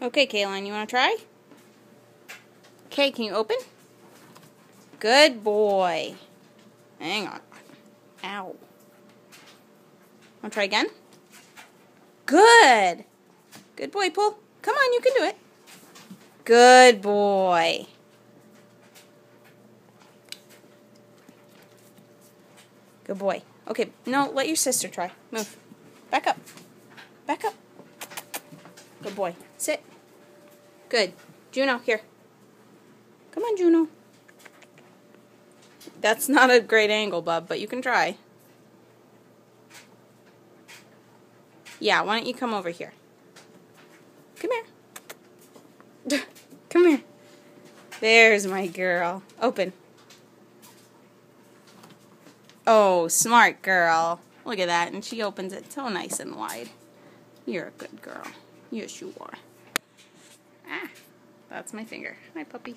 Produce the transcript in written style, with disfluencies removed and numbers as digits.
Okay, Kaline, you want to try? Okay, can you open? Good boy. Hang on. Ow. Want to try again? Good. Good boy, pull. Come on, you can do it. Good boy. Good boy. Okay, no, let your sister try. Move. Back up. Back up. Good boy. Sit. Good. Juno, here. Come on, Juno. That's not a great angle, bub, but you can try. Yeah, why don't you come over here? Come here. Come here. There's my girl. Open. Oh, smart girl. Look at that, and she opens it so nice and wide. You're a good girl. Yes, you are. Ah, that's my finger. Hi, puppy.